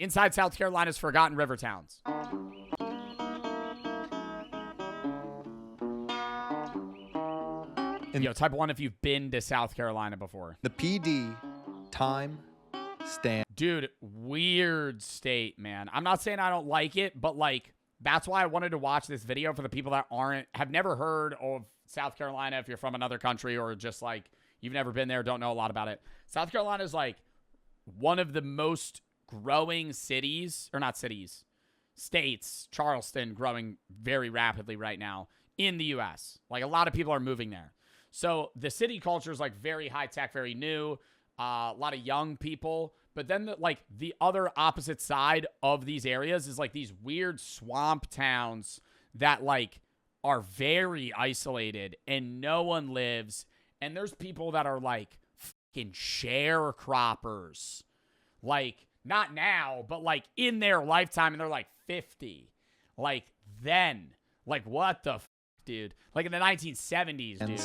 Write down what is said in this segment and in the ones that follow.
Inside South Carolina's Forgotten River Towns. Yo, type 1 if you've been to South Carolina before. The PD, time, stand. Dude, weird state, man. I'm not saying I don't like it, but like that's why I wanted to watch this video for the people that have never heard of South Carolina, if you're from another country or just like you've never been there, don't know a lot about it. South Carolina is like one of the most growing states, Charleston growing very rapidly right now in the U.S. Like a lot of people are moving there. So the city culture is like very high tech, very new, a lot of young people. But then the other opposite side of these areas is like these weird swamp towns that like are very isolated and no one lives. And there's people that are like fucking sharecroppers. Like not now, but like in their lifetime, and they're like 50. Like then, like what the dude? Like in the 1970s, dude.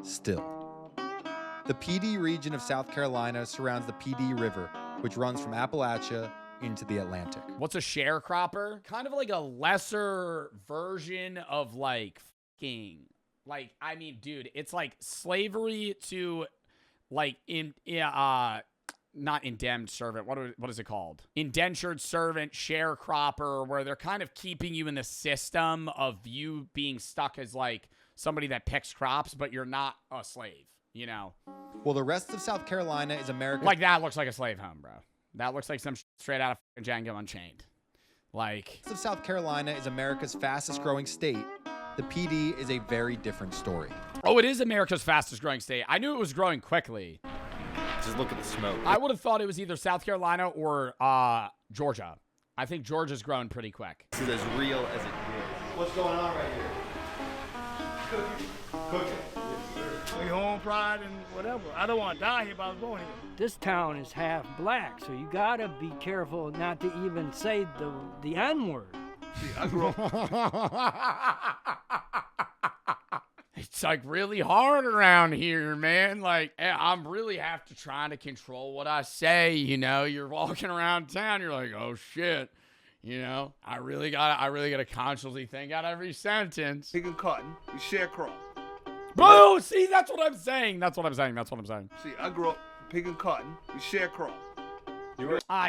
Still. The PD region of South Carolina surrounds the PD River, which runs from Appalachia into the Atlantic. What's a sharecropper? Kind of like a lesser version of like fucking, like, I mean, dude, it's like slavery to like not indentured servant. What is it called? Indentured servant, sharecropper, where they're kind of keeping you in the system of you being stuck as like somebody that picks crops, but you're not a slave, you know? Well, the rest of South Carolina is America's... Like that looks like a slave home, bro. That looks like some straight out of Django Unchained. Like... The rest of South Carolina is America's fastest growing state. The PD is a very different story. Oh, it is America's fastest growing state. I knew it was growing quickly. Just look at the smoke. I would have thought it was either South Carolina or Georgia. I think Georgia's growing pretty quick. This is as real as it gets. What's going on right here? Cooking. We home pride and whatever. I don't want to die here, but I was born here. This town is half black, so you gotta be careful not to even say the N-word. See, I grew up. It's like really hard around here, man. Like I'm really have to try to control what I say. You know, you're walking around town, you're like, oh shit. You know, I really gotta consciously think out every sentence. Picking cotton, we sharecrop. Bro, see, that's what I'm saying. That's what I'm saying. See, I grew up picking cotton, we sharecrop.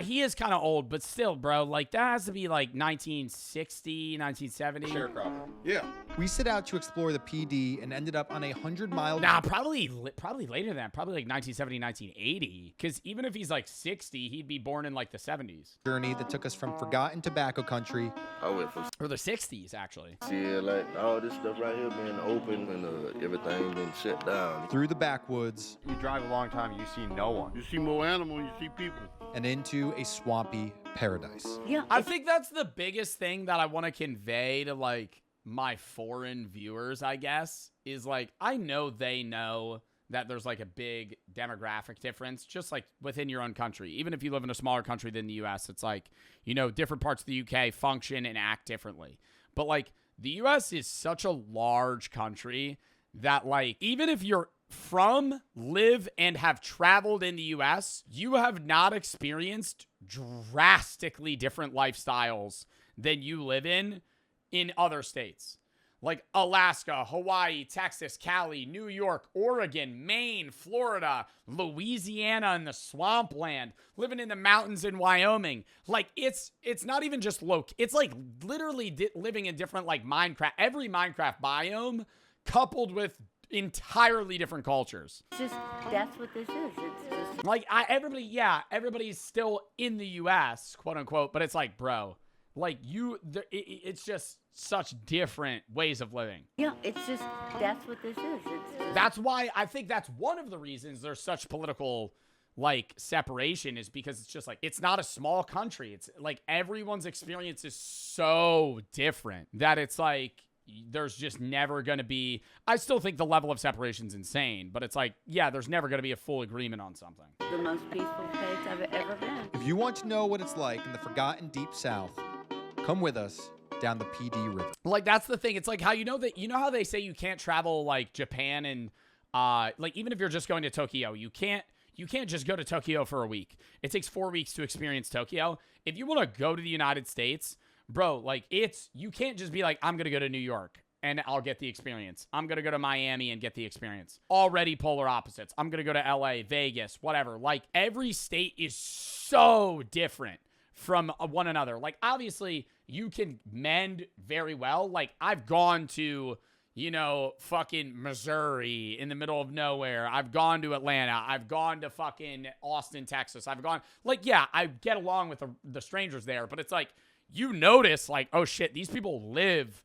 He is kind of old, but still, bro, like that has to be like 1960, 1970. Sharecropper. Yeah. We set out to explore the PD and ended up on a 100-mile... Nah, probably later than that. Probably like 1970, 1980. Because even if he's like 60, he'd be born in like the 70s. journey that took us from forgotten tobacco country I went from Or the 60s, actually. seeing like all this stuff right here being open and everything being shut down. through the backwoods You drive a long time, you see no one. You see more animals, you see people. and into a swampy paradise. Yeah. I think that's the biggest thing that I want to convey to like my foreign viewers, I guess, is like, I know they know that there's like a big demographic difference just like within your own country. Even if you live in a smaller country than the US, it's like, you know, different parts of the UK function and act differently. But like the US is such a large country that like, even if you're from, live, and have traveled in the US, you have not experienced drastically different lifestyles than you live in other states. Like Alaska, Hawaii, Texas, Cali, New York, Oregon, Maine, Florida, Louisiana, and the swampland, living in the mountains in Wyoming. Like it's not even just it's like literally living in different like Minecraft, every Minecraft biome coupled with entirely different cultures. It's just, that's what this is. It's just. Like everybody's still in the US, quote unquote, but it's like, bro, like it's just such different ways of living. Yeah, it's just, that's what this is. It's just. That's why I think that's one of the reasons there's such political like separation, is because it's just like, it's not a small country. It's like everyone's experience is so different that it's like, there's just never going to be, I still think the level of separation is insane, but it's like, yeah, there's never going to be a full agreement on something. The most peaceful place I've ever been. If you want to know what it's like in the forgotten deep south, come with us down the PD River. Like, that's the thing. It's like how you know how they say you can't travel like Japan and like even if you're just going to Tokyo, you you can't just go to Tokyo for a week. It takes 4 weeks to experience Tokyo. If you want to go to the United States, bro, like you can't just be like, I'm going to go to New York and I'll get the experience. I'm going to go to Miami and get the experience. Already polar opposites. I'm going to go to LA, Vegas, whatever. Like every state is so different from one another. Like obviously you can mend very well. Like I've gone to, you know, fucking Missouri in the middle of nowhere. I've gone to Atlanta. I've gone to fucking Austin, Texas. I've gone, like, yeah, I get along with the strangers there, but it's like, you notice, like, oh shit, these people live,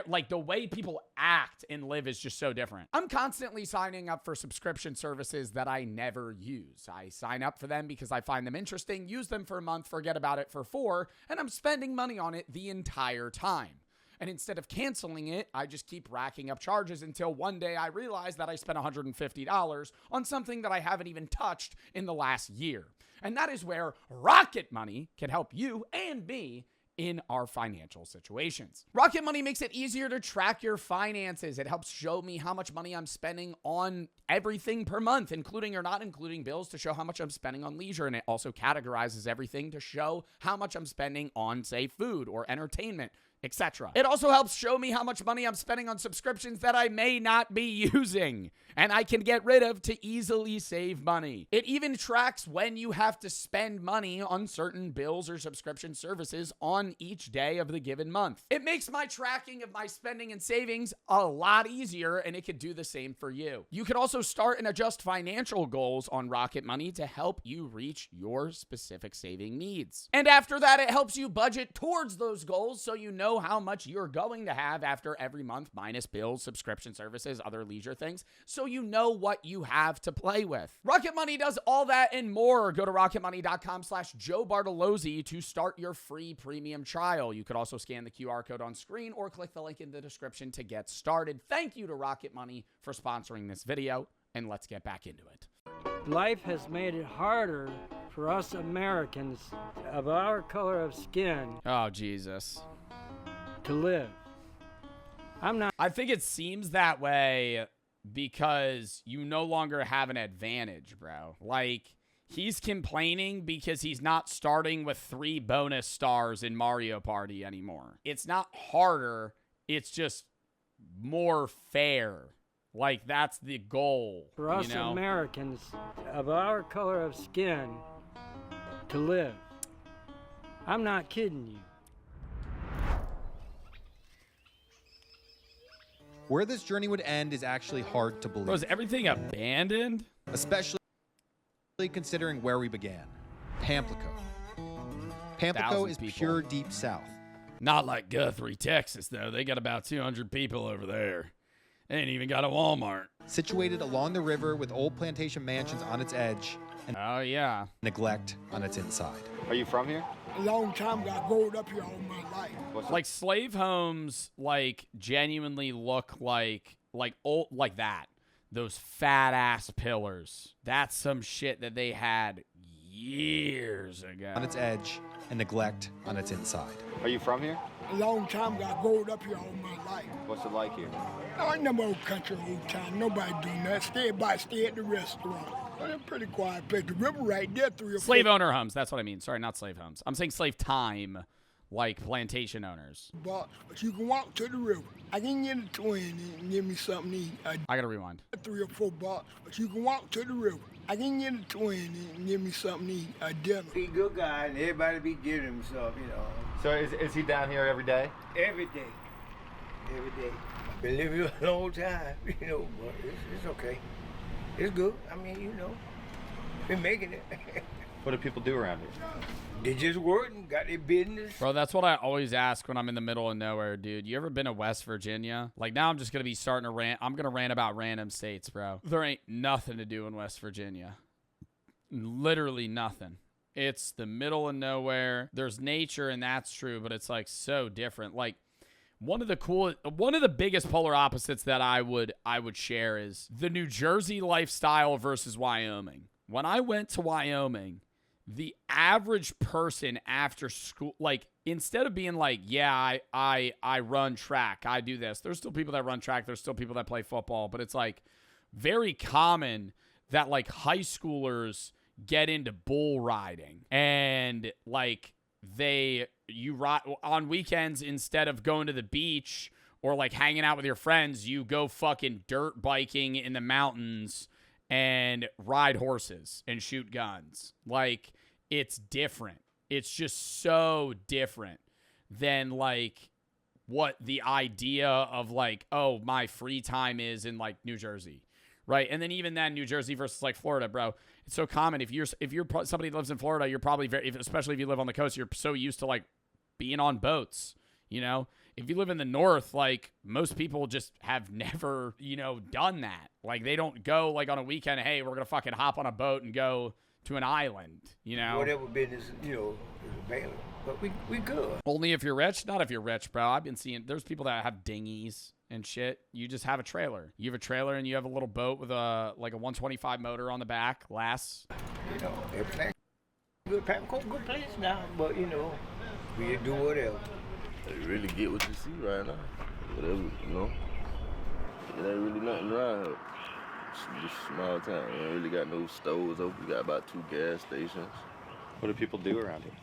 like the way people act and live is just so different. I'm constantly signing up for subscription services that I never use. I sign up for them because I find them interesting, use them for a month, forget about it for 4, and I'm spending money on it the entire time. And instead of canceling it, I just keep racking up charges until one day I realize that I spent $150 on something that I haven't even touched in the last year. And that is where Rocket Money can help you and me in our financial situations. Rocket Money makes it easier to track your finances. It helps show me how much money I'm spending on everything per month, including or not including bills, to show how much I'm spending on leisure. And it also categorizes everything to show how much I'm spending on, say, food or entertainment, etc. It also helps show me how much money I'm spending on subscriptions that I may not be using and I can get rid of to easily save money. It even tracks when you have to spend money on certain bills or subscription services on each day of the given month. It makes my tracking of my spending and savings a lot easier, and it could do the same for you. You can also start and adjust financial goals on Rocket Money to help you reach your specific saving needs. And after that, it helps you budget towards those goals so you know how much you're going to have after every month, minus bills, subscription services, other leisure things, so you know what you have to play with. Rocket Money does all that and more. Go to rocketmoney.com/Joe Bartolozzi to start your free premium trial. You could also scan the QR code on screen or click the link in the description to get started. Thank you to Rocket Money for sponsoring this video, and let's get back into it. Life has made it harder for us Americans of our color of skin Oh, Jesus. to live. I think it seems that way because you no longer have an advantage, bro. Like, he's complaining because he's not starting with 3 bonus stars in Mario Party anymore. It's not harder, it's just more fair. Like, that's the goal. For us you know? Americans of our color of skin to live. I'm not kidding you. Where this journey would end is actually hard to believe. Was everything abandoned? Especially considering where we began. Pamplico. Pamplico Thousands is people. pure deep south. Not like Guthrie, Texas, though. They got about 200 people over there. They ain't even got a Walmart. Situated along the river with old plantation mansions on its edge and Oh, yeah. neglect on its inside. Are you from here? A long time ago, I growed up here all my life. What's Like, slave homes, like, genuinely look like old, like that. Those fat-ass pillars. That's some shit that they had years ago. On its edge and neglect on its inside. Are you from here? A long time ago, I growed up here all my life. What's it like here? I ain't never old country old time. Nobody doing that. Stay at the restaurant. Well, a pretty quiet place. The river right there, 3 or 4. Slave owner homes. That's what I mean. Sorry, not slave homes. I'm saying slave time, like plantation owners. Bucks, but you can walk to the river. I can get a 20 and give me something to eat. I gotta rewind. 3 or 4 bucks, but you can walk to the river. I can get a 20 and give me something to eat. A dinner. He good guy, and everybody be giving himself, you know, So is he down here every day? every day. Every day. I've been living here a long time, you know, but it's okay. It's good. I mean, you know, been making it. What do people do around here? They just working, got their business. Bro, that's what I always ask when I'm in the middle of nowhere, dude. You ever been to West Virginia? Like, now I'm just going to be starting to rant. I'm going to rant about random states, bro. There ain't nothing to do in West Virginia. Literally nothing. It's the middle of nowhere. There's nature, and that's true, but it's, like, so different. Like, one of the biggest polar opposites that I would share is the New Jersey lifestyle versus Wyoming. When I went to Wyoming, the average person after school, like, instead of being like, yeah, I run track, I do this. There's still people that run track. There's still people that play football, but it's like very common that like high schoolers get into bull riding, and like you ride on weekends instead of going to the beach or like hanging out with your friends, you go fucking dirt biking in the mountains and ride horses and shoot guns. Like, it's different. It's just so different than like what the idea of like, oh, my free time is in like New Jersey, right? And then even then, New Jersey versus like Florida, bro, it's so common. If you're somebody that lives in Florida, you're probably especially if you live on the coast, you're so used to like being on boats, you know? If you live in the north, like most people just have never, you know, done that. Like they don't go like on a weekend, hey, we're gonna fucking hop on a boat and go to an island, you know? Whatever business, you know, is available. But we good. Only if you're rich? Not if you're rich, bro. I've been seeing, there's people that have dinghies and shit. You just have a trailer. You have a trailer and you have a little boat with a 125 motor on the back. Lasts. You know, everything good, good place now. But, you know, we do whatever. You really get what you see right now. Whatever, you know. It ain't really nothing around here. It's just a small town. We ain't really got no stores open. We got about 2 gas stations. What do people do around here?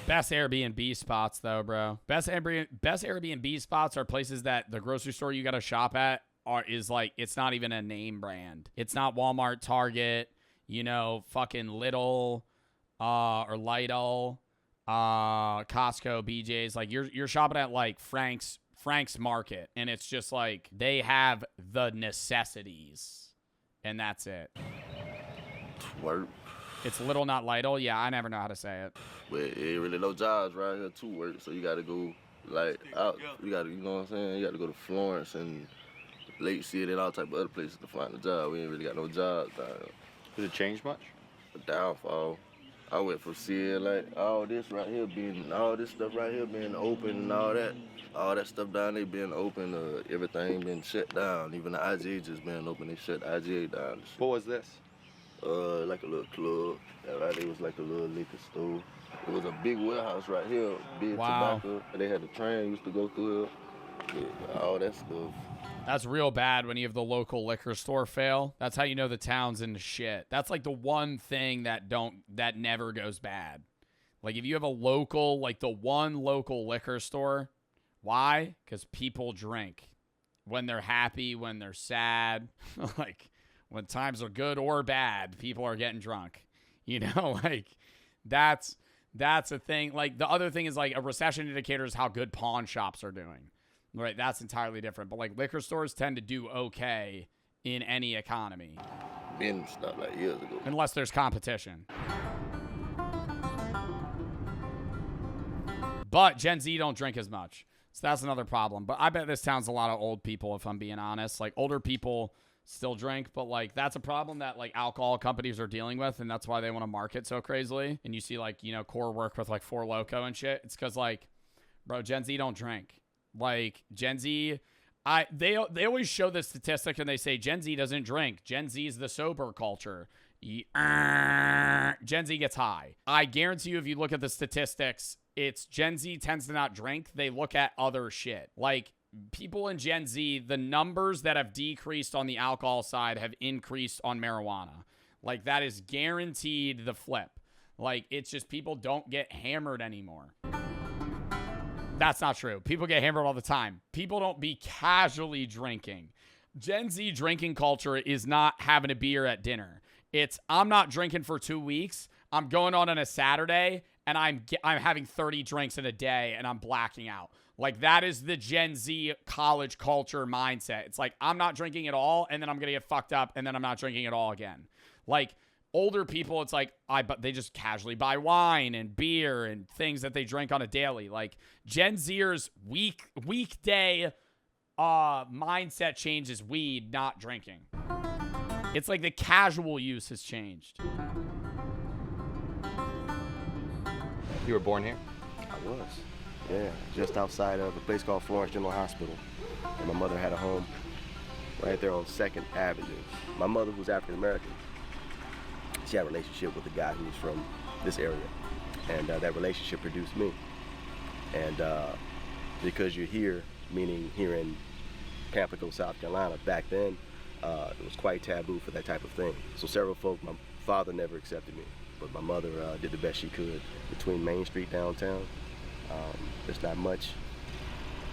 Best Airbnb spots, though, bro. Best Airbnb spots are places that the grocery store you got to shop at is like, it's not even a name brand. It's not Walmart, Target, you know, fucking Lidl or Lidl, Costco, BJ's. Like, you're shopping at like Frank's Market, and it's just like they have the necessities, and that's it. Work. It's Lidl, not Lidl. Yeah, I never know how to say it. But it ain't really no jobs right here to work, so you gotta go like out. You gotta, you know what I'm saying? You gotta go to Florence and Lake City and all type of other places to find a job. We ain't really got no jobs down here. Does it change much? A downfall. I went from seeing like all this stuff right here being open and all that stuff down there being open, everything been shut down. Even the IGA just been open. They shut the IGA down. What was this? Like a little club. Right, it was like a little liquor store. It was a big warehouse right here, big tobacco. They had the train used to go through it. Yeah, all that stuff. That's real bad when you have the local liquor store fail. That's how you know the town's into shit. That's like the one thing that never goes bad. Like if you have a local, like the one local liquor store, why? Because people drink when they're happy, when they're sad, like when times are good or bad, people are getting drunk. You know, like that's a thing. Like the other thing is like a recession indicator is how good pawn shops are doing. Right, that's entirely different. But like liquor stores tend to do okay in any economy. Been stopped like years ago. Unless there's competition. But Gen Z don't drink as much. So that's another problem. But I bet this town's a lot of old people, if I'm being honest. Like older people still drink, but like that's a problem that like alcohol companies are dealing with, and that's why they want to market so crazily. And you see like, you know, Core work with like Four Loko and shit. It's because like, bro, Gen Z don't drink. Like Gen Z, they always show this statistic and they say Gen Z doesn't drink. Gen Z is the sober culture. Gen Z gets high. I guarantee you if you look at the statistics, it's Gen Z tends to not drink. They look at other shit. Like people in Gen Z, the numbers that have decreased on the alcohol side have increased on marijuana. Like that is guaranteed the flip. Like it's just people don't get hammered anymore. That's not true. People get hammered all the time. People don't be casually drinking. Gen Z drinking culture is not having a beer at dinner. It's I'm not drinking for 2 weeks. I'm going on a Saturday and I'm having 30 drinks in a day and I'm blacking out. Like that is the Gen Z college culture mindset. It's like I'm not drinking at all and then I'm going to get fucked up and then I'm not drinking at all again. Like older people, it's like they just casually buy wine and beer and things that they drink on a daily. Like Gen Zers weekday mindset change is weed, not drinking. It's like the casual use has changed. You were born here? I was. Yeah, just outside of a place called Florence General Hospital. And my mother had a home right there on 2nd Avenue. My mother, who's African American, she had a relationship with a guy who was from this area. And that relationship produced me. And because you're here, meaning here in Pamplico, South Carolina, back then, It was quite taboo for that type of thing. So several folk, my father never accepted me, but my mother did the best she could. Between Main Street downtown, there's not much.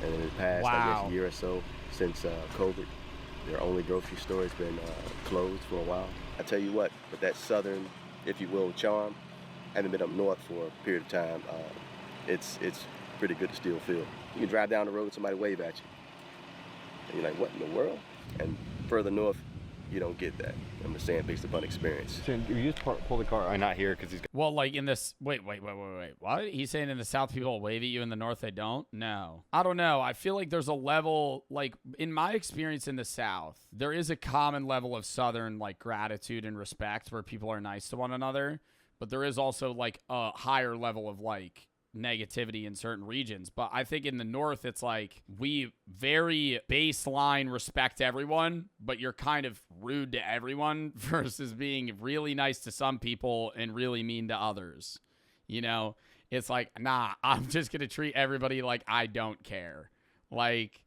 And in the past, I guess, year or so since COVID, their only grocery store has been closed for a while. I tell you what, with that southern, if you will, charm, having been up north for a period of time, it's pretty good to still feel. You can drive down the road, somebody wave at you, and you're like, what in the world? And further north, you don't get that. I'm just saying based upon experience. So you just pull the car. I'm not here because he's. Well, like in this. Wait. What? He's saying in the South people wave at you, in the North they don't? No. I don't know. I feel like there's a level, like in my experience in the South, there is a common level of Southern like gratitude and respect where people are nice to one another. But there is also like a higher level of like negativity in certain regions. But I think in the North, it's like we very baseline respect everyone, but you're kind of rude to everyone versus being really nice to some people and really mean to others. You know, it's like, nah, I'm just going to treat everybody like I don't care. Like,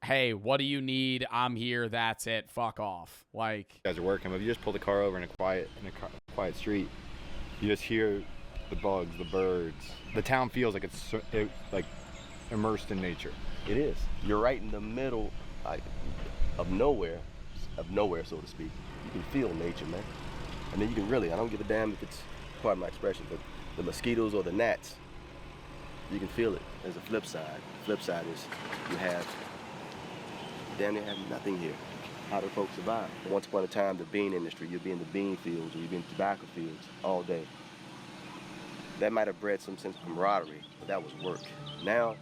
hey, what do you need? I'm here. That's it. Fuck off. Like, You guys are working, but if you just pull the car over in a quiet quiet street, you just hear the bugs, the birds. The town feels like it's like immersed in nature. It is. You're right in the middle, like, of nowhere, so to speak. You can feel nature, man. I mean, you can really, I don't give a damn if it's, pardon my expression, but the mosquitoes or the gnats, you can feel it. There's a flip side. The flip side is you damn near have nothing here. How do folks survive? Once upon a time, the bean industry, you'd be in the bean fields or you'd be in tobacco fields all day. That might have bred some sense of camaraderie, but that was work. Now,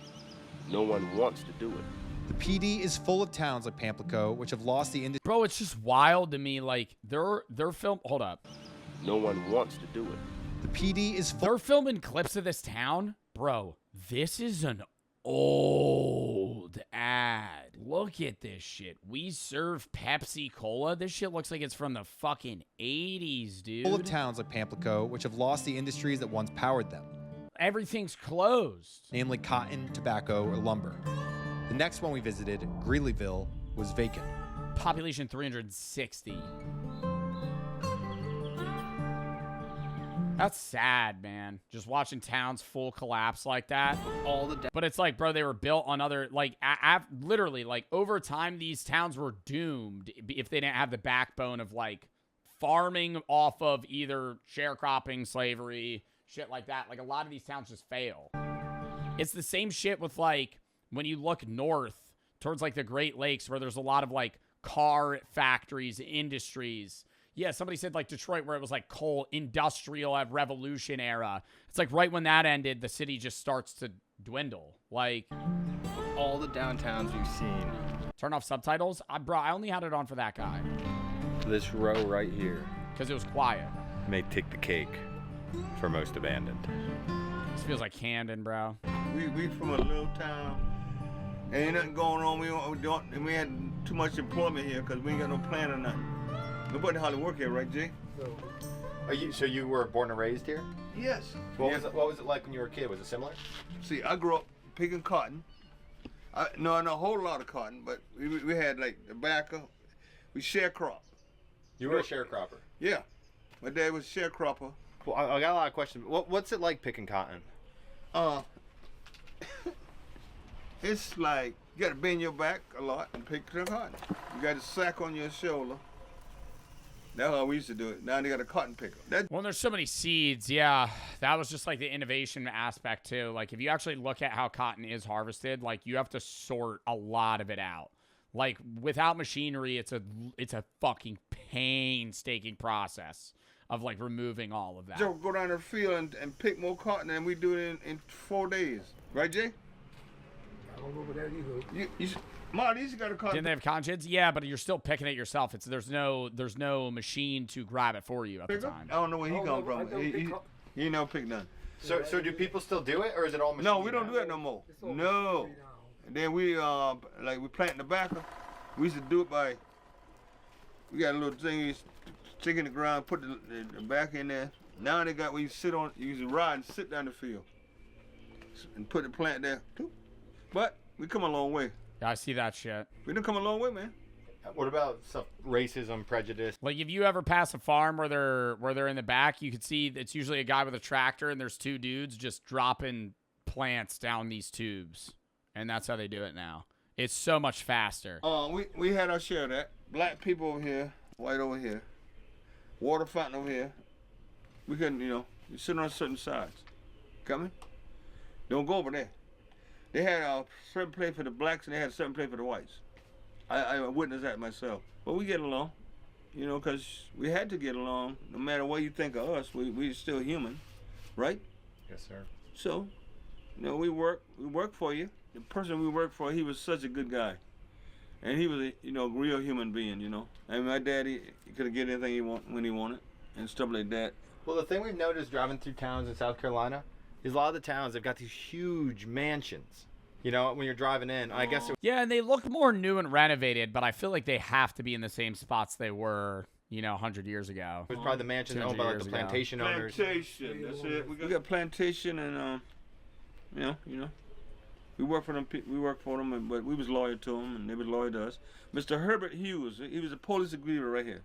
no one wants to do it. The PD is full of towns like Pamplico, which have lost the industry. bro, it's just wild to me. Like they're film. Hold up. No one wants to do it. The PD is full. They're filming clips of this town, bro. This is an old ad. Look at this shit. We serve Pepsi Cola. This shit looks like it's from the fucking 80s, dude. Full of towns like Pamplico, which have lost the industries that once powered them, Everything's closed. namely cotton, tobacco, or lumber. The next one we visited, Greeleyville, was vacant. Population 360. That's sad, man. Just watching towns full collapse like that. But it's like, bro, they were built on other, like, literally, like, over time, these towns were doomed if they didn't have the backbone of, like, farming off of either sharecropping, slavery, shit like that. Like, a lot of these towns just fail. It's the same shit with, like, when you look north towards, like, the Great Lakes where there's a lot of, like, car factories, industries. Yeah, somebody said like Detroit where it was like coal, industrial revolution era. It's like right when that ended, the city just starts to dwindle. Like all the downtowns we've seen. Turn off subtitles? Bro, I only had it on for that guy. This row right here Because it was quiet. may take the cake for most abandoned. This feels like Camden, bro. We from a little town. Ain't nothing going on. We had too much employment here because we ain't got no plan or nothing. Nobody hardly work here, right, Jay? So you were born and raised here? Yes. What was it like when you were a kid? Was it similar? See, I grew up picking cotton. Not a whole lot of cotton, but we had like tobacco. We sharecrop. You were a sharecropper. Yeah. My dad was a sharecropper. Well, I got a lot of questions. What's it like picking cotton? It's like you got to bend your back a lot and pick the cotton. You got a sack on your shoulder. That's how we used to do it. Now they got a cotton picker. Well, there's so many seeds. Yeah, that was just like the innovation aspect too. Like if you actually look at how cotton is harvested, like you have to sort a lot of it out. Like without machinery, it's a fucking painstaking process of like removing all of that. Joe, go down the field and pick more cotton than we do it in 4 days. Right, Jay? I don't know over there either. Marty, you got a cotton. Didn't they have cotton gins? Yeah, but you're still picking it yourself. There's no machine to grab it for you at the time. I don't know where he come from. He never picked none. So do people still do it, or is it all machine? No, we don't do that no more. No. And then we plant tobacco. We used to do it by. We got a little thing, you stick in the ground, put the tobacco in there. Now they got where you sit on, you use a rod and sit down the field, and put the plant there. But we come a long way. Yeah, I see that shit. We done come a long way, man. What about stuff, racism, prejudice? Like if you ever pass a farm where they're in the back, you could see it's usually a guy with a tractor and there's two dudes just dropping plants down these tubes. And that's how they do it now. It's so much faster. We had our share of that. Black people over here, white over here, water fountain over here. We couldn't, you sit on certain sides. Coming? Don't go over there. They had a certain place for the blacks and they had a certain place for the whites. I witnessed that myself. But we get along, because we had to get along. No matter what you think of us, we're still human, right? Yes, sir. So, we work for you. The person we worked for, he was such a good guy. And he was a, real human being, And my daddy, he could have get anything he want when he wanted and stuff like that. Well, the thing we've noticed driving through towns in South Carolina is a lot of the towns, they've got these huge mansions. When you're driving in, I guess. Yeah, and they look more new and renovated, but I feel like they have to be in the same spots they were, 100 years ago. It was probably the mansions owned by the plantation owners. Plantation, that's it. We got plantation, and we work for them. We worked for them, but we was loyal to them, and they was loyal to us. Mr. Herbert Hughes, he was a police executive right here,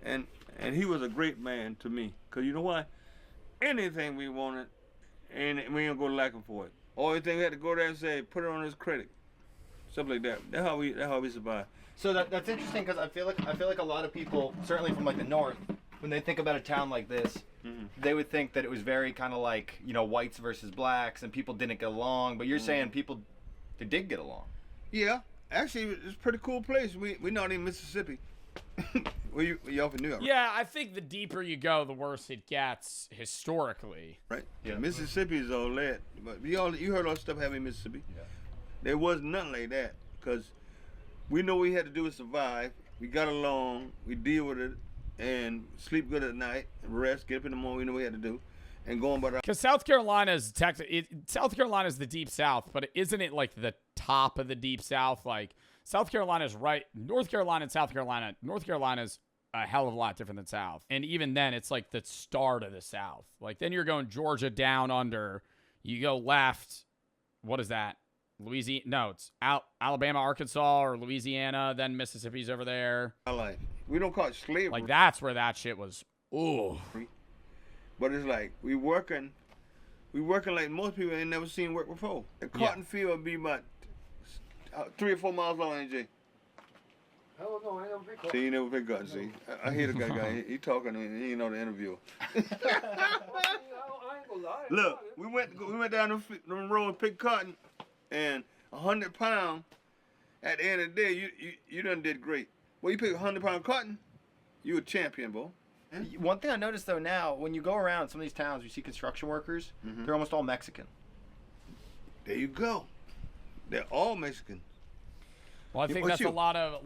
and he was a great man to me. Cause you know why? Anything we wanted, and we ain't gonna lack him for it. Only thing we had to go there and say, put it on his credit, stuff like that. That's how we survive. So that's interesting because I feel like a lot of people, certainly from like the north, when they think about a town like this, they would think that it was very kind of like whites versus blacks and people didn't get along. But you're saying they did get along. Yeah, actually, it's a pretty cool place. We're not in Mississippi. You off in New York? Yeah, I think the deeper you go, the worse it gets historically. Right. Yeah. Mississippi is all that, but you heard all the stuff happening in Mississippi. Yeah. There was nothing like that because we know what we had to do to survive. We got along. We deal with it and sleep good at night and rest. Get up in the morning. We know what we had to do, and going by. Because South Carolina is South Carolina is the deep South, but isn't it like the top of the deep South? Like South Carolina's right. North Carolina and South Carolina. North Carolina's a hell of a lot different than South. And even then, it's like the start of the South. Like then you're going Georgia down under. You go left. What is that? Louisiana? No, it's Alabama, Arkansas, or Louisiana. Then Mississippi's over there. We don't call it slavery. Like that's where that shit was. Ooh. But it's like we working like most people ain't never seen work before. The cotton field would be about 3 or 4 miles long, AJ. Hell no, I never pick cotton. See, you never pick cotton, see. I hear the guy, he talking to me, he ain't know the interview. I ain't gonna lie. Look, we went down the road and picked cotton, and 100 pounds, at the end of the day, you done did great. Well, you pick 100-pound cotton, you a champion, boy. One thing I noticed though now, when you go around some of these towns, you see construction workers, they're almost all Mexican. There you go. They're all Mexican. Well, I think that's a lot of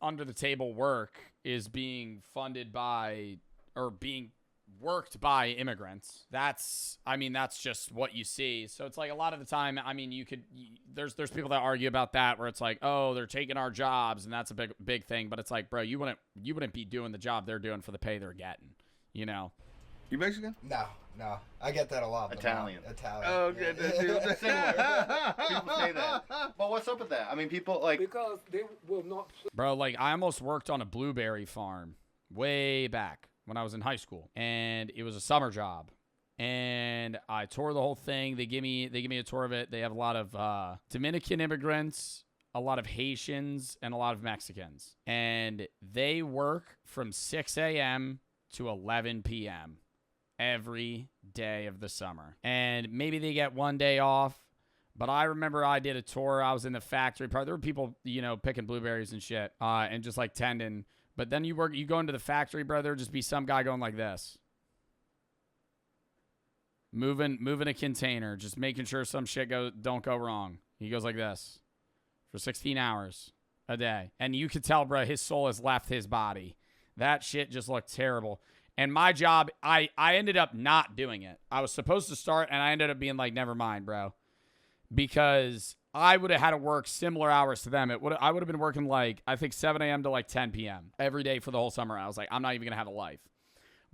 under the table work is being funded by or being worked by immigrants. That's just what you see. So it's like a lot of the time, there's people that argue about that where it's like, oh, they're taking our jobs and that's a big thing. But it's like, bro, you wouldn't be doing the job they're doing for the pay they're getting, You Mexican? No. I get that a lot. Italian. Oh, okay. People say that. But what's up with that? I mean, people like because they will not. Bro, like I almost worked on a blueberry farm way back when I was in high school, and it was a summer job. And I toured the whole thing. They give me a tour of it. They have a lot of Dominican immigrants, a lot of Haitians, and a lot of Mexicans. And they work from 6 a.m. to 11 p.m. every day of the summer. And maybe they get one day off. But I remember I did a tour. I was in the factory part. There were people, picking blueberries and shit, and just like tending. But then you go into the factory, bro. There'd just be some guy going like this. Moving a container, just making sure some shit don't go wrong. He goes like this for 16 hours a day. And you could tell, bro, his soul has left his body. That shit just looked terrible. And my job, I ended up not doing it. I was supposed to start, and I ended up being like, never mind, bro. Because I would have had to work similar hours to them. I would have been working like, I think 7 a.m. to like 10 p.m. every day for the whole summer. I was like, I'm not even going to have a life.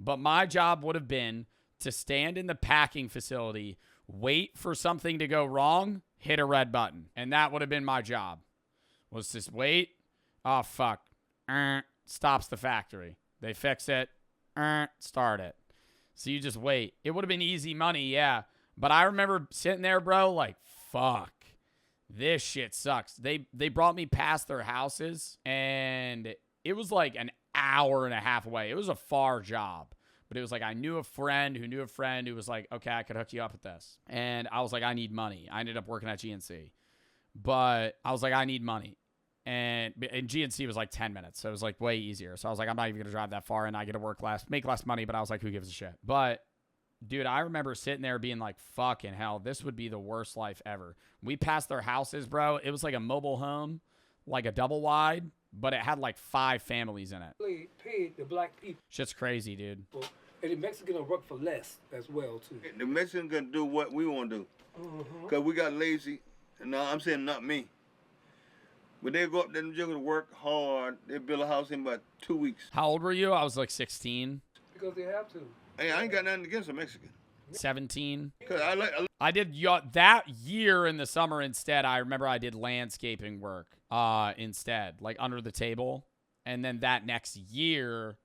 But my job would have been to stand in the packing facility, wait for something to go wrong, hit a red button. And that would have been my job. Was just wait. Oh, fuck. Stops the factory. They fix it. Start it. So you just wait. It would have been easy money, yeah. But I remember sitting there, bro, like, fuck. This shit sucks. They brought me past their houses, and it was like an hour and a half away. It was a far job. But it was like I knew a friend who was like, okay, I could hook you up with this. And I was like, I need money. I ended up working at GNC. But I was like, I need money. And GNC was like 10 minutes. So it was like way easier. So I was like, I'm not even going to drive that far and I get to work less, make less money. But I was like, who gives a shit? But dude, I remember sitting there being like, fucking hell, this would be the worst life ever. We passed their houses, bro. It was like a mobile home, like a double wide, but it had like 5 families in it. They paid the black people. Shit's crazy, dude. And the Mexicans work for less as well, too. The Mexicans gonna do what we want to do. Because we got lazy. No, I'm saying not me. But they go up there and just work hard. They build a house in about 2 weeks. How old were you? I was like 16. Because they have to. Hey, I ain't got nothing against a Mexican. 17. Cause I did that year in the summer instead. I remember I did landscaping work instead, like under the table. And then that next year,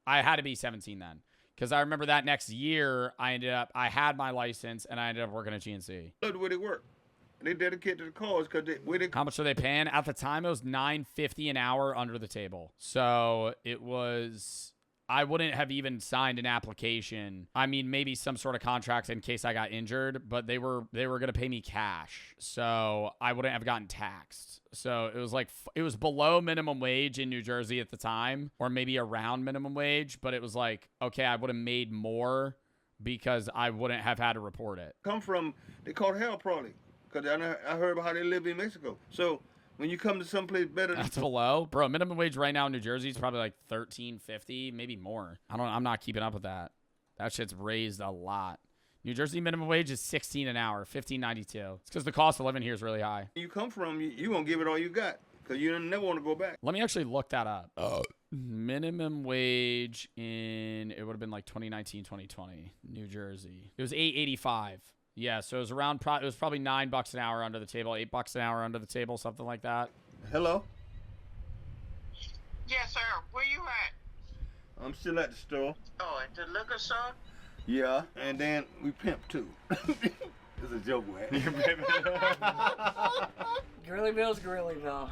I had to be 17 then. Because I remember that next year, I had my license and I ended up working at GNC. Look the way they work. They dedicate to the cause because How much are they paying? At the time, it was $9.50 an hour under the table. So it was, I wouldn't have even signed an application. I mean, maybe some sort of contract in case I got injured, but they were going to pay me cash. So I wouldn't have gotten taxed. So it was like, it was below minimum wage in New Jersey at the time, or maybe around minimum wage. But it was like, okay, I would have made more because I wouldn't have had to report it. Come from, they call it hell probably. Because I heard about how they live in Mexico. So when you come to someplace better. That's below. Bro, minimum wage right now in New Jersey is probably like $13.50, maybe more. I'm not keeping up with that. That shit's raised a lot. New Jersey minimum wage is $16 an hour, $15.92. It's because the cost of living here is really high. You come from, you going to give it all you got. Because you never want to go back. Let me actually look that up. Minimum wage in, it would have been like 2019, 2020, New Jersey. It was $8.85. Yeah, so it was around, it was probably $9 an hour under the table, $8 an hour under the table, something like that. Hello? Yes, sir. Where you at? I'm still at the store. Oh, at the liquor store? Yeah, and then we pimp too. It's a joke, man. Girlyville's Girlyville.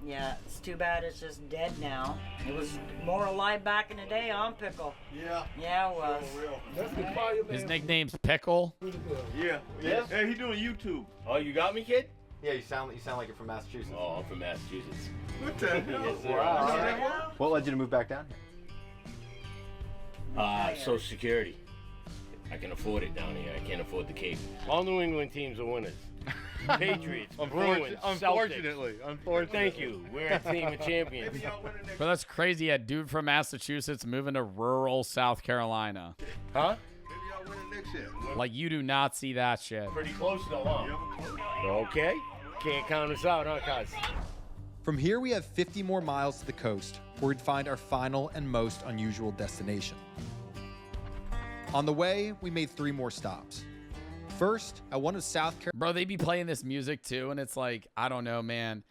Yeah, it's too bad it's just dead now. It was more alive back in the day on Pickle. Yeah. Yeah, it was. His nickname's Pickle. Yeah. Yes? Hey, he doing YouTube. Oh, you got me, kid? Yeah, you sound like you're from Massachusetts. Oh, I'm from Massachusetts. What the hell? Yes, sir. Wow. What led you to move back down here? Social Security. I can afford it down here. I can't afford the Cape. All New England teams are winners. Patriots, Bruins, Unfortunately. Thank you. We're a team of champions. But that's crazy. A dude from Massachusetts moving to rural South Carolina. Huh? Maybe y'all win it next year. Like, you do not see that shit. Pretty close though, huh? Okay. Can't count us out, huh, cuz? From here, we have 50 more miles to the coast, where we'd find our final and most unusual destination. On the way, we made 3 more stops. First, at one of South Carolina. Bro, they be playing this music too, and it's like, I don't know, man.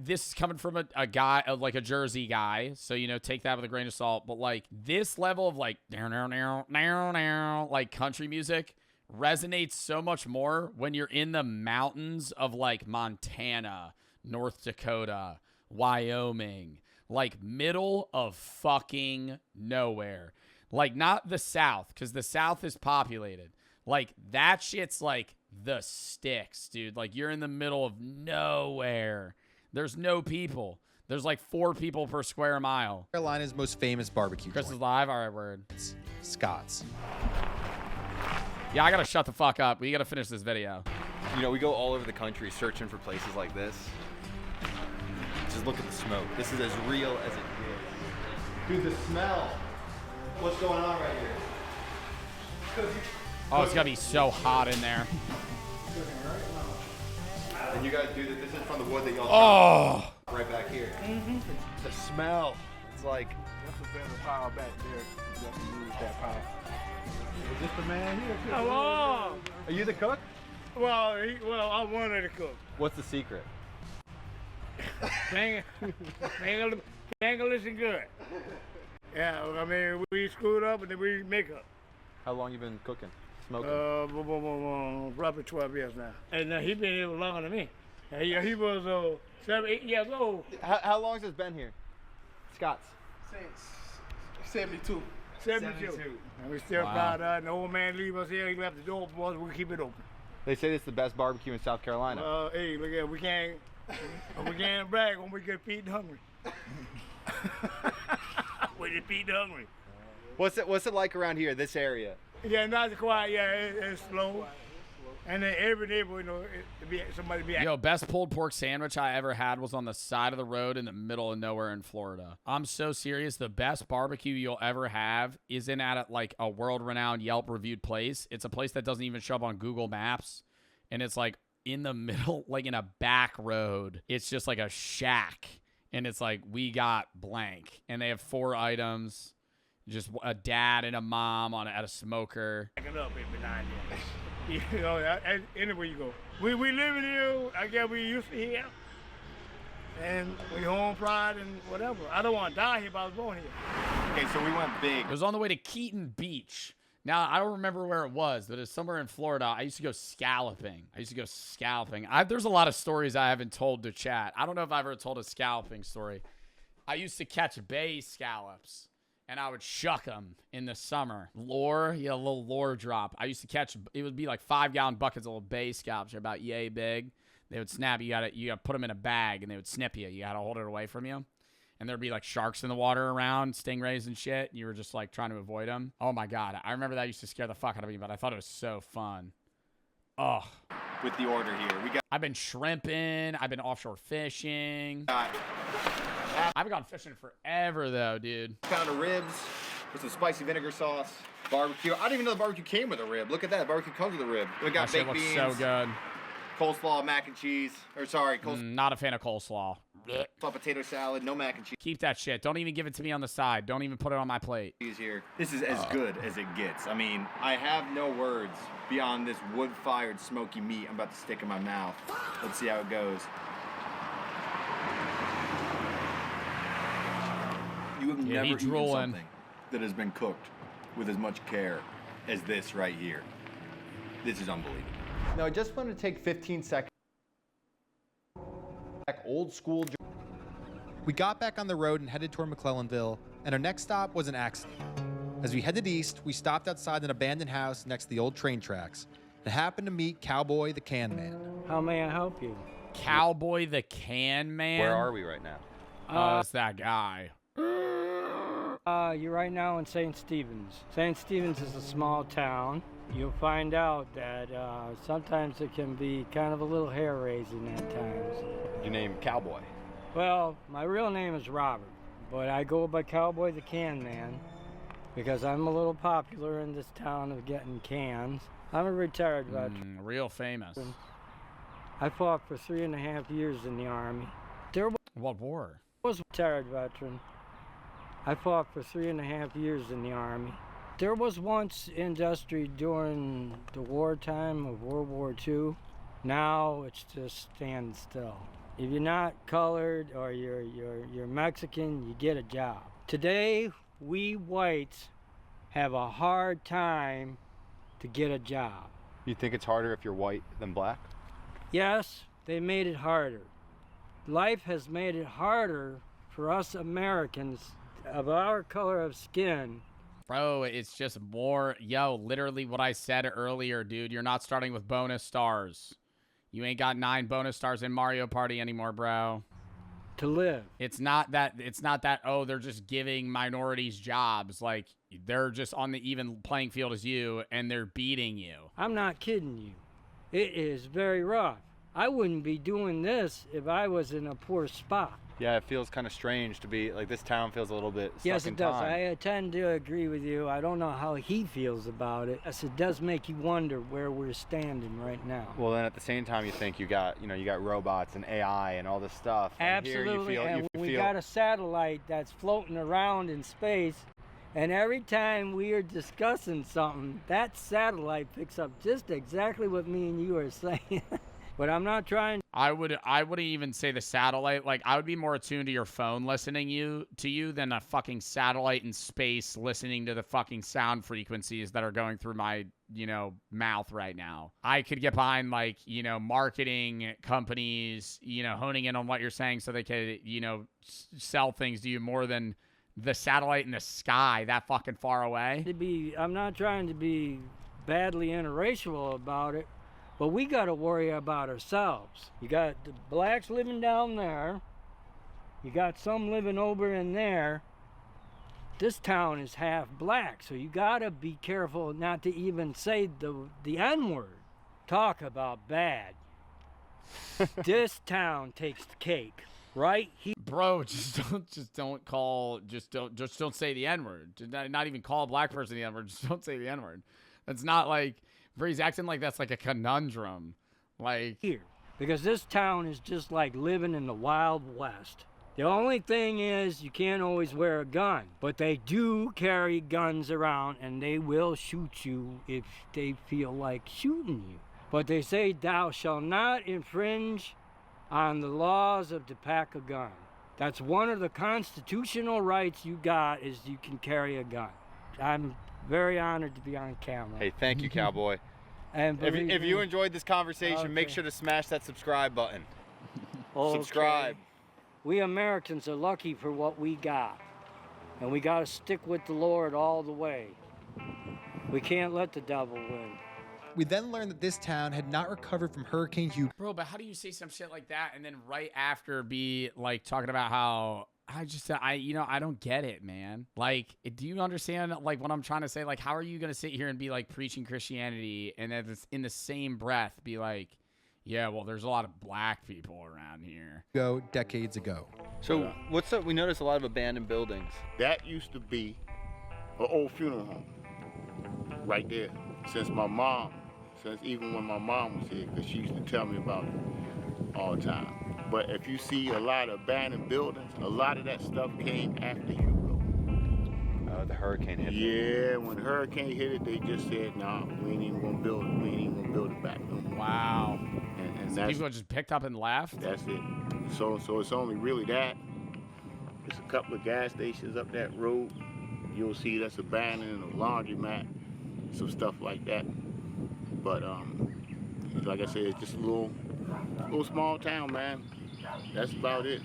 This is coming from a guy, like a Jersey guy, so, you know, take that with a grain of salt. But like this level of like, like country music resonates so much more when you're in the mountains of like Montana, North Dakota, Wyoming, like middle of fucking nowhere. Like, not the South, because the South is populated. Like, that shit's like the sticks, dude. Like, you're in the middle of nowhere. There's no people. There's like 4 people per square mile. Carolina's most famous barbecue Chris joint. is live? All right, word. It's Scott's. Yeah, I gotta shut the fuck up. We gotta finish this video. You know, we go all over the country searching for places like this. Just look at the smoke. This is as real as it gets. Dude, the smell. What's going on right here? Oh, it's gonna be so hot in there. And you guys do that. This is from the wood that y'all Oh! right back here. Mm-hmm. The smell. It's like. That's a better power back there. You have to use that power. Is this the man here? Hello. Are you the cook? Well, I wanted to cook. What's the secret? ain't gonna listen good. Yeah, I mean, we screwed up and then we make up. How long you been cooking, smoking? Roughly 12 years now. And he been here longer than me. He was 7, 8 years old. How long has this been here? Scott's. Since 72. 72. And we still proud of it. And the old man leave us here. He left the door open for us. We keep it open. They say it's the best barbecue in South Carolina. Hey, look at we can't brag when we get feeding hungry. We get feeding hungry. What's it like around here, this area? Yeah, not so quiet. Yeah, it's slow. And then every neighborhood, somebody be. Yo, best pulled pork sandwich I ever had was on the side of the road in the middle of nowhere in Florida. I'm so serious. The best barbecue you'll ever have isn't at like a world-renowned Yelp-reviewed place. It's a place that doesn't even show up on Google Maps, and it's like in the middle, like in a back road. It's just like a shack, and it's like we got blank, and they have 4 items, just a dad and a mom at a smoker. Backing up every now and then. You know, anywhere you go. We live in here, I guess we used to here. And we home pride and whatever. I don't want to die here, but I was born here. Okay, so we went big. It was on the way to Keaton Beach. Now, I don't remember where it was, but it's somewhere in Florida. I used to go scalloping. There's a lot of stories I haven't told to chat. I don't know if I've ever told a scalloping story. I used to catch bay scallops, and I would shuck them in the summer. Lure, a little lure drop. I used to catch, it would be like 5-gallon buckets of little bay scallops. They're about yay big. They would snap you. You got to put them in a bag, and they would snip you. You got to hold it away from you. And there'd be like sharks in the water around, stingrays and shit. And you were just like trying to avoid them. Oh my God. I remember that used to scare the fuck out of me, but I thought it was so fun. Oh. With the order here. I've been shrimping. I've been offshore fishing. I haven't gone fishing forever though, dude. Pound of ribs with some spicy vinegar sauce. Barbecue. I didn't even know the barbecue came with a rib. Look at that. Barbecue comes with a rib. We got baked beans. So good. Coleslaw, mac and cheese. Or sorry, not a fan of coleslaw. Potato salad, no mac and cheese. Keep that shit. Don't even give it to me on the side. Don't even put it on my plate. Here. This is as good as it gets. I mean, I have no words beyond this wood-fired smoky meat I'm about to stick in my mouth. Let's see how it goes. You have never eaten something that has been cooked with as much care as this right here. This is unbelievable. Now, I just want to take 15 seconds. Old school. We got back on the road and headed toward McClellanville, and our next stop was an accident. As we headed east, we stopped outside an abandoned house next to the old train tracks and happened to meet Cowboy the Can Man. How may I help you? Cowboy the Can Man? Where are we right now? It's that guy. You're right now in St. Stephen's. St. Stephen's is a small town. You'll find out that sometimes it can be kind of a little hair-raising at times. Your name Cowboy? Well, my real name is Robert, but I go by Cowboy the Can Man because I'm a little popular in this town of getting cans. I'm a retired veteran. Real famous. I fought for 3.5 years in the Army. What war? I was a retired veteran. I fought for 3.5 years in the Army. There was once industry during the wartime of World War II. Now it's just stand still. If you're not colored or you're Mexican, you get a job. Today, we whites have a hard time to get a job. You think it's harder if you're white than black? Yes, they made it harder. Life has made it harder for us Americans of our color of skin. Bro, it's just more, literally what I said earlier, dude. You're not starting with bonus stars. You ain't got 9 bonus stars in Mario Party anymore, bro. To live. It's not that, oh, they're just giving minorities jobs. Like, they're just on the even playing field as you, and they're beating you. I'm not kidding you. It is very rough. I wouldn't be doing this if I was in a poor spot. Yeah, it feels kind of strange to be, like, this town feels a little bit stuck Yes, in it does. time. I tend to agree with you. I don't know how he feels about it. Yes, it does make you wonder where we're standing right now. Well, then at the same time, you think you got robots and AI and all this stuff. Absolutely, and we got a satellite that's floating around in space, and every time we are discussing something, that satellite picks up just exactly what me and you are saying. But I'm not trying. I wouldn't even say the satellite. Like, I would be more attuned to your phone listening to you than a fucking satellite in space listening to the fucking sound frequencies that are going through my, mouth right now. I could get behind, like, marketing companies, honing in on what you're saying so they could, sell things to you more than the satellite in the sky that fucking far away. I'm not trying to be badly interracial about it. But we got to worry about ourselves. You got the blacks living down there. You got some living over in there. This town is half black, so you got to be careful not to even say the N-word. Talk about bad. This town takes the cake, right? Bro, just don't say the N-word. Not even call a black person the N-word. Just don't say the N-word. That's not like. He's acting like that's like a conundrum. Like here. Because this town is just like living in the Wild West. The only thing is you can't always wear a gun. But they do carry guns around and they will shoot you if they feel like shooting you. But they say thou shalt not infringe on the laws of to pack a gun. That's one of the constitutional rights you got is you can carry a gun. I'm very honored to be on camera. Hey, thank you, cowboy. And if you enjoyed this conversation, make sure to smash that subscribe button. Subscribe. We Americans are lucky for what we got. And we got to stick with the Lord all the way. We can't let the devil win. We then learned that this town had not recovered from Hurricane Hugo. Bro, but how do you say some shit like that and then right after be like talking about how I don't get it, man. Like, do you understand like what I'm trying to say? Like, how are you going to sit here and be like preaching Christianity and then in the same breath be like, yeah, well, there's a lot of black people around here. Decades ago. So what's up? We noticed a lot of abandoned buildings. That used to be an old funeral home right there. Since even when my mom was here, because she used to tell me about it all the time. But if you see a lot of abandoned buildings, a lot of that stuff came after Hugo. The hurricane hit it. Yeah, when the hurricane hit it, they just said, nah, we ain't even gonna build it. We ain't even gonna build it back no more. Wow. And so people just picked up and left? That's it. So it's only really that. There's a couple of gas stations up that road. You'll see that's abandoned, a laundromat, some stuff like that. But like I said, it's just a little small town, man. That's about it.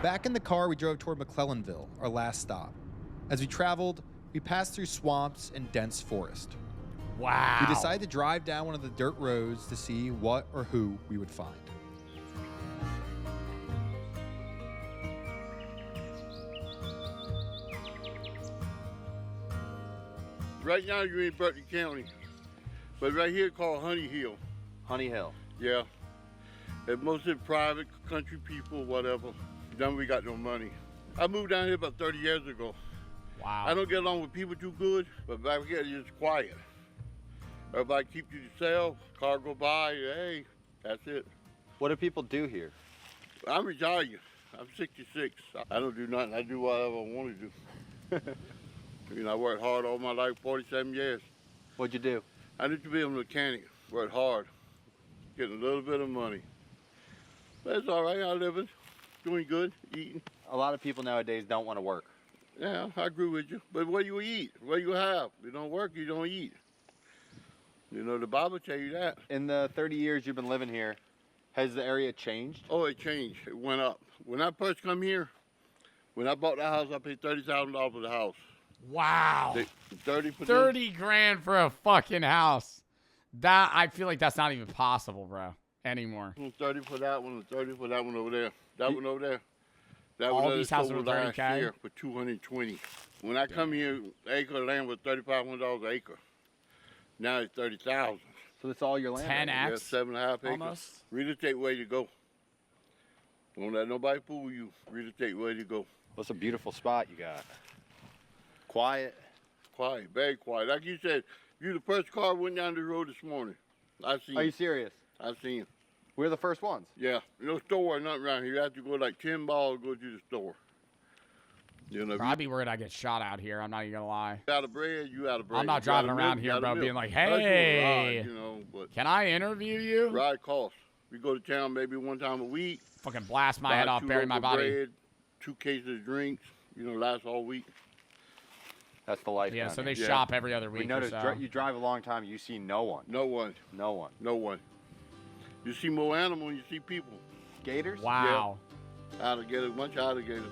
Back in the car, we drove toward McClellanville, our last stop. As we traveled, we passed through swamps and dense forest. Wow. We decided to drive down one of the dirt roads to see what or who we would find. Right now you're in Berkeley County, but right here called Honey Hill. Honey Hill. Yeah. And most of the private country people, whatever, then we got no money. I moved down here about 30 years ago. Wow. I don't get along with people too good, but back here it's quiet. Everybody keep to yourself, car go by, hey, that's it. What do people do here? I'm retired. I'm 66. I don't do nothing. I do whatever I want to do. I worked hard all my life, 47 years. What'd you do? I used to be a mechanic. Worked hard, getting a little bit of money. But it's all right. I live it, doing good, eating. A lot of people nowadays don't want to work. Yeah, I agree with you. But what do you eat? What do you have? You don't work, you don't eat. The Bible tell you that. In the 30 years you've been living here, has the area changed? Oh, it changed. It went up. When I first come here, when I bought the house, I paid $30,000 for the house. Wow. 30 grand for a fucking house. That I feel like that's not even possible, bro, anymore. 30 for that one, 30 for that one over there. That one over there. That all one these houses were last $30K? year for $220. When I come here, acre of land was $3,500 an acre. Now it's $30,000. So that's all your land? 10x? Yeah, 7.5 acres. Almost. Real estate way to go. Don't let nobody fool you. Real estate way to go. That's a beautiful spot you got. Quiet. Quiet, very quiet. Like you said, you the first car went down the road this morning. I seen. Are you serious? I seen. We're the first ones. Yeah, no store or nothing around here. You have to go like 10 miles to go to the store. I'd be worried I get shot out here. I'm not even gonna lie. Out of bread, you out of bread. I'm not driving around here, bro, being like, hey, but can I interview you? Ride costs. We go to town maybe one time a week. Fucking blast my buy head off, 2 bury my loaves of body. bread, 2 cases of drinks. Last all week. That's the life. Yeah, down so they here. shop every other We week or noticed so. you drive a long time, you see no one. No one. No one. No one. You see more animals than you see people. Gators? Wow. Yeah. Alligators, bunch of alligators.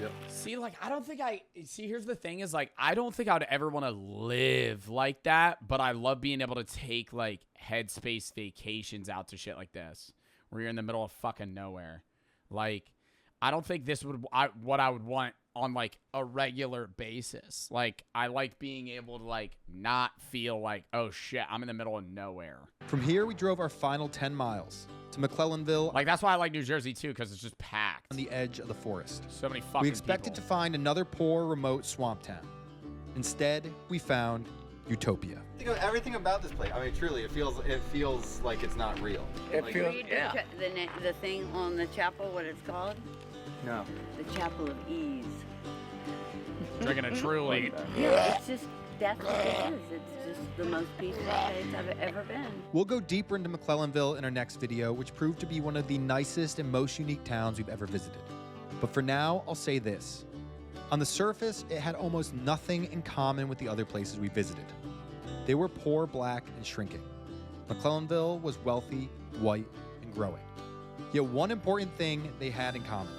Yep. See, like, I don't think here's the thing is, like, I don't think I would ever want to live like that, but I love being able to take, like, headspace vacations out to shit like this, where you're in the middle of fucking nowhere. Like, I don't think this would, what I would want on, like, a regular basis. Like, I like being able to, like, not feel like, oh, shit, I'm in the middle of nowhere. From here, we drove our final 10 miles to McClellanville. Like, that's why I like New Jersey, too, because it's just packed. On the edge of the forest. So many fucking We expected people. to find another poor, remote swamp town. Instead, we found Utopia. Think of everything about this place. I mean, truly, it feels like it's not real. Like, Read the thing on the chapel, what it's called? No. The Chapel of Ease. Drinking a Truly. Yeah, it's just, that's what it is. It's just the most peaceful place I've ever been. We'll go deeper into McClellanville in our next video, which proved to be one of the nicest and most unique towns we've ever visited. But for now, I'll say this. On the surface, it had almost nothing in common with the other places we visited. They were poor, black, and shrinking. McClellanville was wealthy, white, and growing. Yet one important thing they had in common.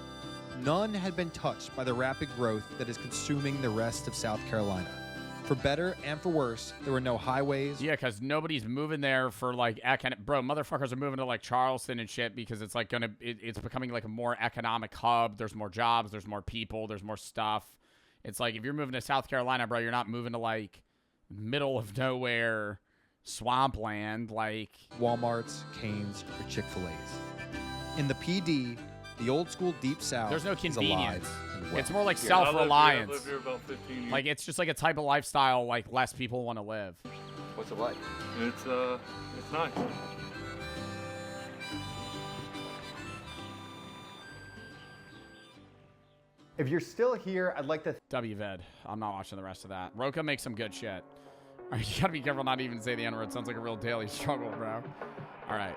None had been touched by the rapid growth that is consuming the rest of South Carolina. For better and for worse, there were no highways. Yeah, because nobody's moving there for, like, bro, motherfuckers are moving to, like, Charleston and shit because it's, like, it's becoming, like, a more economic hub. There's more jobs. There's more people. There's more stuff. It's like, if you're moving to South Carolina, bro, you're not moving to, like, middle of nowhere swampland, like Walmarts, Cane's, or Chick-fil-A's. In the PD, the old school Deep South there's no is convenience. alive and well. It's more like Yeah, self-reliance. I lived here about 15 years. Like, it's just like a type of lifestyle, like, less people want to live. What's it like? It's nice. If you're still here, I'd like to... WVED. I'm not watching the rest of that. Roka makes some good shit. All right, you gotta be careful not to even say the N-word. Sounds like a real daily struggle, bro. All right.